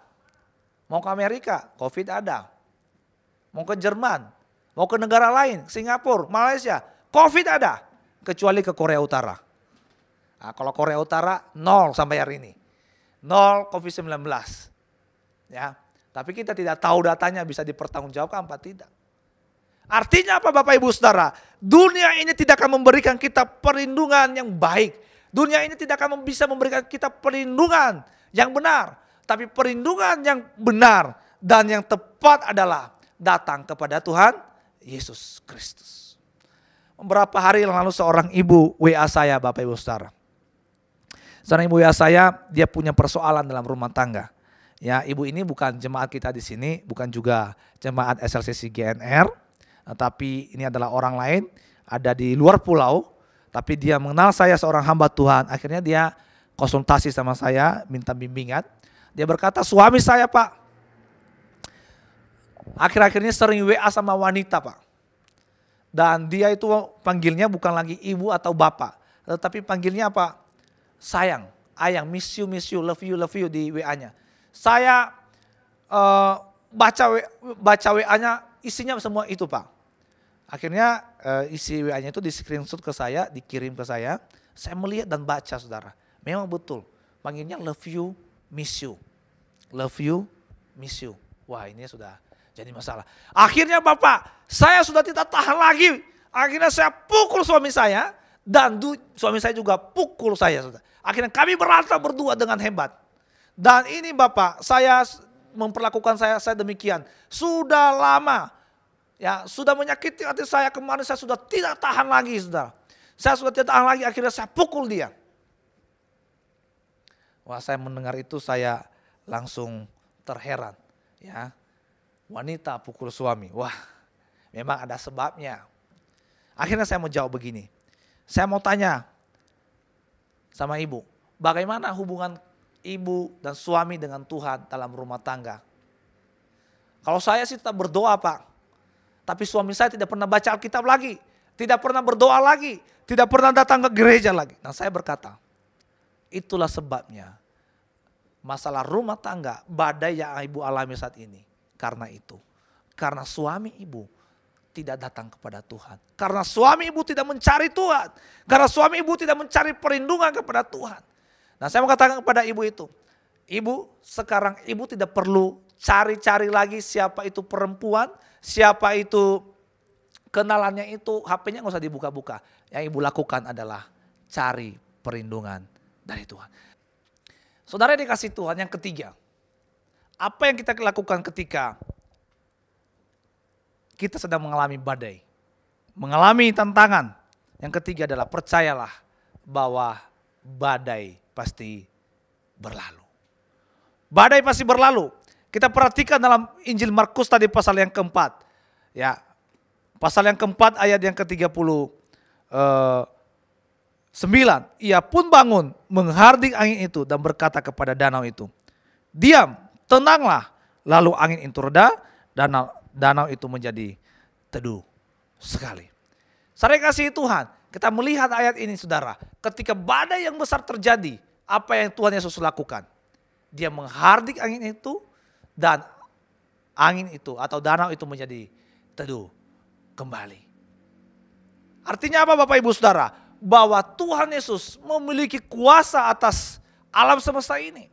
Mau ke Amerika, COVID ada. Mau ke Jerman, mau ke negara lain, Singapura, Malaysia, COVID ada. Kecuali ke Korea Utara. Nah, kalau Korea Utara 0 sampai hari ini. 0 COVID-19. Ya, tapi kita tidak tahu datanya bisa dipertanggungjawabkan apa tidak. Artinya apa Bapak Ibu Saudara? Dunia ini tidak akan memberikan kita perlindungan yang baik. Dunia ini tidak akan bisa memberikan kita perlindungan yang benar. Tapi perlindungan yang benar dan yang tepat adalah datang kepada Tuhan Yesus Kristus. Beberapa hari lalu seorang ibu WA saya Bapak Ibu Saudara. Seorang ibu WA saya, dia punya persoalan dalam rumah tangga. Ya, ibu ini bukan jemaat kita di sini, bukan juga jemaat SLCC GNR, tapi ini adalah orang lain, ada di luar pulau, tapi dia mengenal saya seorang hamba Tuhan. Akhirnya dia konsultasi sama saya, minta bimbingan. Dia berkata, suami saya Pak, akhir-akhir ini sering WA sama wanita Pak. Dan dia itu panggilnya bukan lagi ibu atau bapak, tetapi panggilnya apa? Sayang, ayang, miss you, love you di WA-nya. Saya baca WA-nya isinya semua itu Pak. Akhirnya isi WA-nya itu di screenshot ke saya, dikirim ke saya melihat dan baca saudara. Memang betul, panggilnya love you, miss you. Love you, miss you. Wah ini sudah jadi masalah. Akhirnya Bapak, saya sudah tidak tahan lagi. Akhirnya saya pukul suami saya dan suami saya juga pukul saya. Akhirnya kami berantem berdua dengan hebat. Dan ini Bapak, saya memperlakukan saya demikian. Sudah lama, ya sudah menyakiti hati saya. Kemarin saya sudah tidak tahan lagi saudara. Saya sudah tidak tahan lagi, akhirnya saya pukul dia. Wah, saya mendengar itu saya langsung terheran. Ya, wanita pukul suami. Wah, memang ada sebabnya. Akhirnya saya mau jawab begini. Saya mau tanya sama ibu, bagaimana hubungan ibu dan suami dengan Tuhan dalam rumah tangga? Kalau saya sih tetap berdoa, Pak. Tapi suami saya tidak pernah baca Alkitab lagi. Tidak pernah berdoa lagi. Tidak pernah datang ke gereja lagi. Nah, saya berkata, itulah sebabnya masalah rumah tangga, badai yang ibu alami saat ini. Karena itu. Karena suami ibu tidak datang kepada Tuhan. Karena suami ibu tidak mencari Tuhan. Karena suami ibu tidak mencari perlindungan kepada Tuhan. Nah, saya mau katakan kepada ibu itu. Ibu, sekarang ibu tidak perlu cari-cari lagi siapa itu perempuan, siapa itu kenalannya itu, HP-nya nggak usah dibuka-buka. Yang ibu lakukan adalah cari perlindungan dari Tuhan. Saudara dikasih Tuhan, yang ketiga. Apa yang kita lakukan ketika kita sedang mengalami badai, mengalami tantangan? Yang ketiga adalah percayalah bahwa badai pasti berlalu. Badai pasti berlalu. Kita perhatikan dalam Injil Markus tadi pasal yang keempat. Ya, pasal yang keempat ayat yang ke-39. Ia pun bangun menghardik angin itu dan berkata kepada danau itu, diam, tenanglah. Lalu angin itu reda, danau itu menjadi teduh sekali. Saya kasih Tuhan, kita melihat ayat ini saudara. Ketika badai yang besar terjadi, apa yang Tuhan Yesus lakukan? Dia menghardik angin itu dan angin itu atau danau itu menjadi teduh kembali. Artinya apa Bapak Ibu Saudara? Bahwa Tuhan Yesus memiliki kuasa atas alam semesta ini.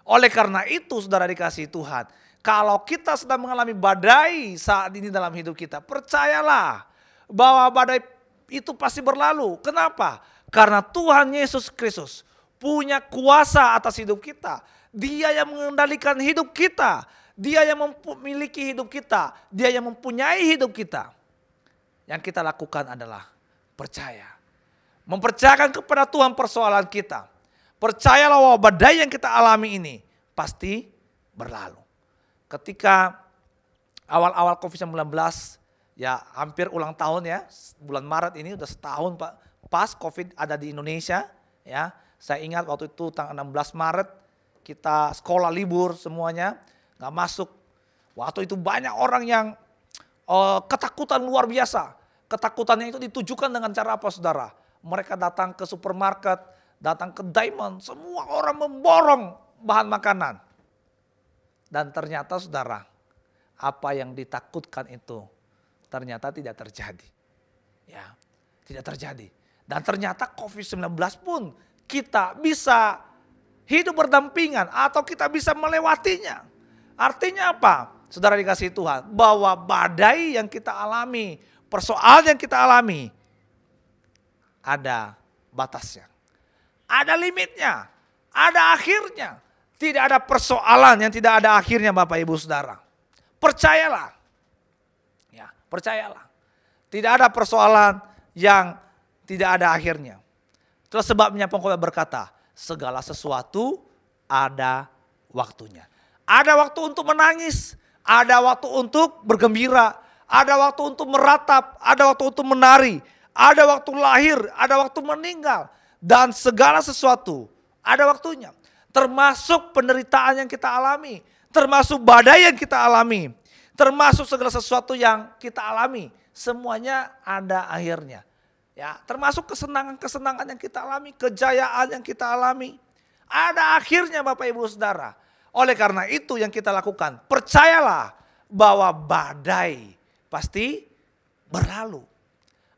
Oleh karena itu saudara dikasihi Tuhan, kalau kita sedang mengalami badai saat ini dalam hidup kita, percayalah bahwa badai itu pasti berlalu. Kenapa? Karena Tuhan Yesus Kristus punya kuasa atas hidup kita. Dia yang mengendalikan hidup kita. Dia yang memiliki hidup kita. Dia yang mempunyai hidup kita. Yang kita lakukan adalah percaya. Mempercayakan kepada Tuhan persoalan kita. Percayalah bahwa badai yang kita alami ini pasti berlalu. Ketika awal-awal COVID-19, ya hampir ulang tahun ya, bulan Maret ini udah setahun Pak, pas COVID ada di Indonesia. Ya, saya ingat waktu itu tanggal 16 Maret kita sekolah libur semuanya, gak masuk. Waktu itu banyak orang yang ketakutan luar biasa. Ketakutannya itu ditujukan dengan cara apa saudara? Mereka datang ke supermarket, datang ke Diamond, semua orang memborong bahan makanan. Dan ternyata saudara, apa yang ditakutkan itu ternyata tidak terjadi. Ya, tidak terjadi. Dan ternyata COVID-19 pun kita bisa hidup berdampingan atau kita bisa melewatinya. Artinya apa? Saudara dikasihi Tuhan, bahwa badai yang kita alami, persoalan yang kita alami, ada batasnya. Ada limitnya, ada akhirnya. Tidak ada persoalan yang tidak ada akhirnya Bapak Ibu Saudara. Percayalah. Ya, percayalah. Tidak ada persoalan yang tidak ada akhirnya. Itulah sebabnya pengkhotbah berkata, segala sesuatu ada waktunya. Ada waktu untuk menangis, ada waktu untuk bergembira, ada waktu untuk meratap, ada waktu untuk menari, ada waktu lahir, ada waktu meninggal. Dan segala sesuatu ada waktunya. Termasuk penderitaan yang kita alami, termasuk badai yang kita alami, termasuk segala sesuatu yang kita alami. Semuanya ada akhirnya. Ya, termasuk kesenangan-kesenangan yang kita alami, kejayaan yang kita alami. Ada akhirnya Bapak Ibu Saudara. Oleh karena itu yang kita lakukan, percayalah bahwa badai pasti berlalu.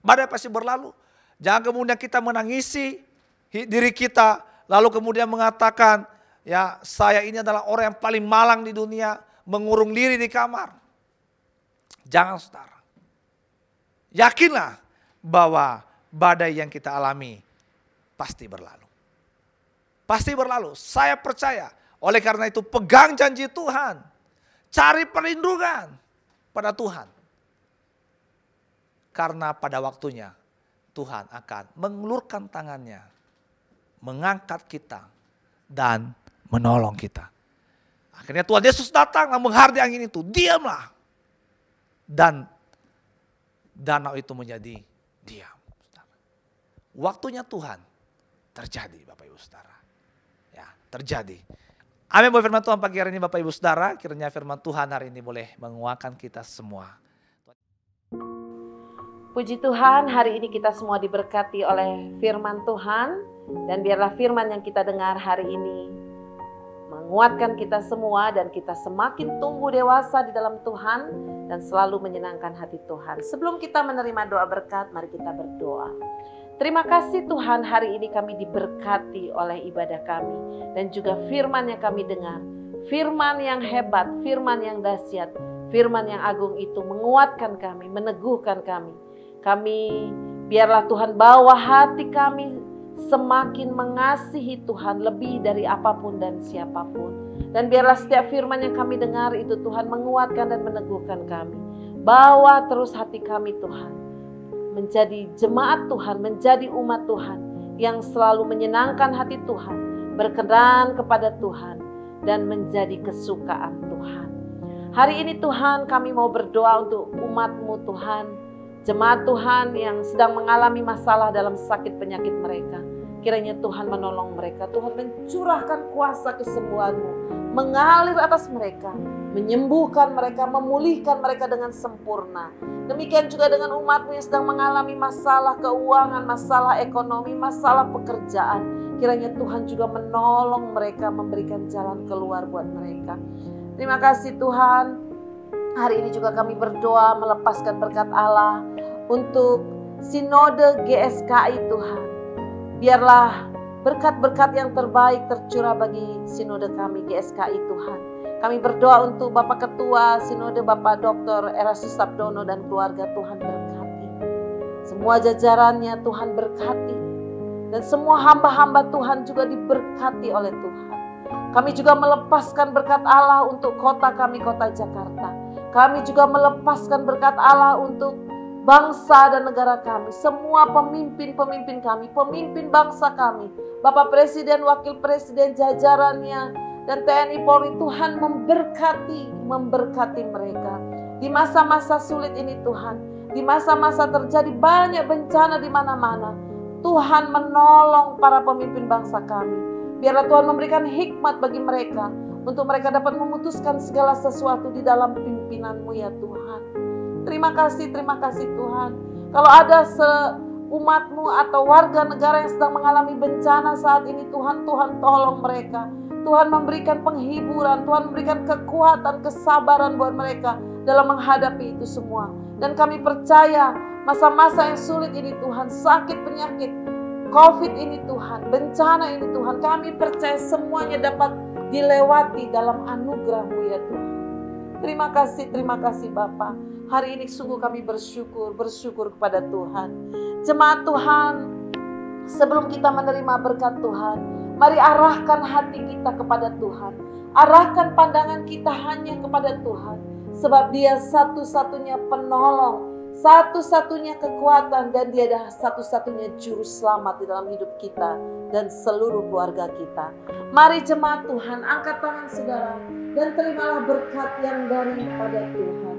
Badai pasti berlalu. Jangan kemudian kita menangisi diri kita, lalu kemudian mengatakan, ya saya ini adalah orang yang paling malang di dunia, mengurung diri di kamar. Jangan saudara. Yakinlah bahwa badai yang kita alami pasti berlalu. Pasti berlalu, saya percaya. Oleh karena itu pegang janji Tuhan. Cari perlindungan pada Tuhan. Karena pada waktunya Tuhan akan mengulurkan tangannya, mengangkat kita dan menolong kita. Akhirnya Tuhan Yesus datang dan menghardik angin itu, diamlah. Dan danau itu menjadi diam. Waktunya Tuhan terjadi Bapak Ibu Saudara. Ya, terjadi. Amin buat firman Tuhan pagi hari ini Bapak Ibu Saudara. Kiranya firman Tuhan hari ini boleh menguatkan kita semua. Puji Tuhan, hari ini kita semua diberkati oleh firman Tuhan. Dan biarlah firman yang kita dengar hari ini menguatkan kita semua dan kita semakin tumbuh dewasa di dalam Tuhan dan selalu menyenangkan hati Tuhan. Sebelum kita menerima doa berkat, mari kita berdoa. Terima kasih Tuhan, hari ini kami diberkati oleh ibadah kami dan juga firman yang kami dengar. Firman yang hebat, firman yang dahsyat, firman yang agung itu menguatkan kami, meneguhkan kami. Kami biarlah Tuhan bawa hati kami semakin mengasihi Tuhan lebih dari apapun dan siapapun. Dan biarlah setiap firman yang kami dengar itu Tuhan menguatkan dan meneguhkan kami. Bawa terus hati kami Tuhan, menjadi jemaat Tuhan, menjadi umat Tuhan yang selalu menyenangkan hati Tuhan, berkenan kepada Tuhan dan menjadi kesukaan Tuhan. Hari ini Tuhan kami mau berdoa untuk umat-Mu Tuhan, jemaat Tuhan yang sedang mengalami masalah dalam sakit penyakit mereka. Kiranya Tuhan menolong mereka. Tuhan mencurahkan kuasa kesembuhan-Mu, mengalir atas mereka, menyembuhkan mereka, memulihkan mereka dengan sempurna. Demikian juga dengan umat-Mu yang sedang mengalami masalah keuangan, masalah ekonomi, masalah pekerjaan. Kiranya Tuhan juga menolong mereka, memberikan jalan keluar buat mereka. Terima kasih Tuhan. Hari ini juga kami berdoa melepaskan berkat Allah untuk Sinode GSKI Tuhan. Biarlah berkat-berkat yang terbaik tercurah bagi Sinode kami GSKI Tuhan. Kami berdoa untuk Bapak Ketua Sinode Bapak Dr. Erastus Sabdono dan keluarga, Tuhan berkati. Semua jajarannya Tuhan berkati. Dan semua hamba-hamba Tuhan juga diberkati oleh Tuhan. Kami juga melepaskan berkat Allah untuk kota kami, kota Jakarta. Kami juga melepaskan berkat Allah untuk bangsa dan negara kami. Semua pemimpin-pemimpin kami, pemimpin bangsa kami. Bapak Presiden, Wakil Presiden, jajarannya, dan TNI Polri, Tuhan memberkati mereka. Di masa-masa sulit ini Tuhan, di masa-masa terjadi banyak bencana di mana-mana, Tuhan menolong para pemimpin bangsa kami. Biarlah Tuhan memberikan hikmat bagi mereka, untuk mereka dapat memutuskan segala sesuatu di dalam pimpinan-Mu ya Tuhan. Terima kasih Tuhan. Kalau ada umat-Mu atau warga negara yang sedang mengalami bencana saat ini, Tuhan tolong mereka. Tuhan memberikan penghiburan, Tuhan memberikan kekuatan, kesabaran buat mereka dalam menghadapi itu semua. Dan kami percaya masa-masa yang sulit ini Tuhan, sakit penyakit, COVID ini Tuhan, bencana ini Tuhan, kami percaya semuanya dapat dilewati dalam anugerah-Mu ya Tuhan. Terima kasih Bapa. Hari ini sungguh kami bersyukur kepada Tuhan. Jemaat Tuhan, sebelum kita menerima berkat Tuhan, mari arahkan hati kita kepada Tuhan. Arahkan pandangan kita hanya kepada Tuhan. Sebab Dia satu-satunya penolong, satu-satunya kekuatan, dan Dia adalah satu-satunya juru selamat di dalam hidup kita dan seluruh keluarga kita. Mari jemaat Tuhan, angkat tangan saudara dan terimalah berkat yang daripada Tuhan.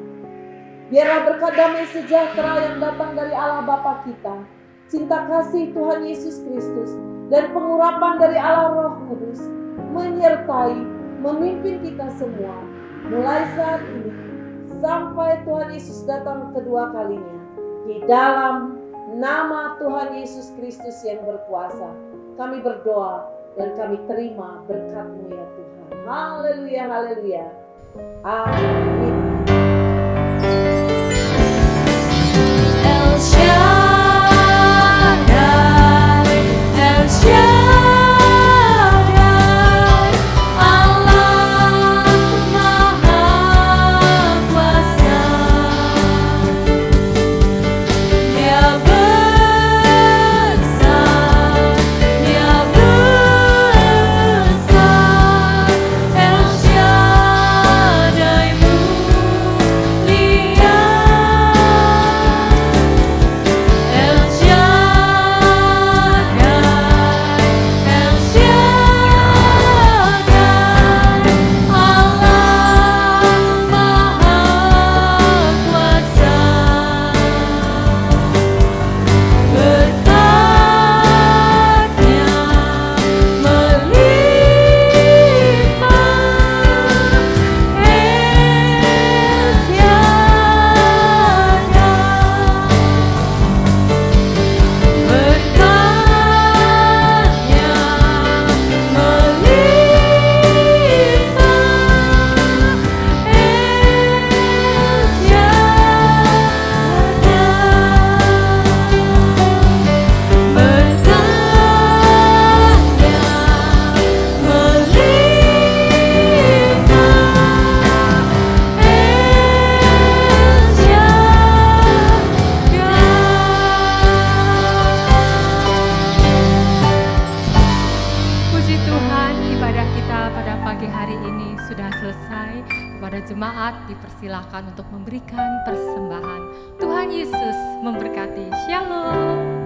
Biarlah berkat damai sejahtera yang datang dari Allah Bapa kita, cinta kasih Tuhan Yesus Kristus, dan pengurapan dari Allah Roh Kudus menyertai, memimpin kita semua mulai saat ini sampai Tuhan Yesus datang kedua kalinya. Di dalam nama Tuhan Yesus Kristus yang berkuasa, kami berdoa dan kami terima berkat-Mu ya Tuhan. Haleluya, haleluya. Amin. El Shaddai, El Shaddai, Allah Maha Kuasa. Dia besar, Dia besar. El Shaddai jemaat dipersilahkan untuk memberikan persembahan. Tuhan Yesus memberkati. Shalom.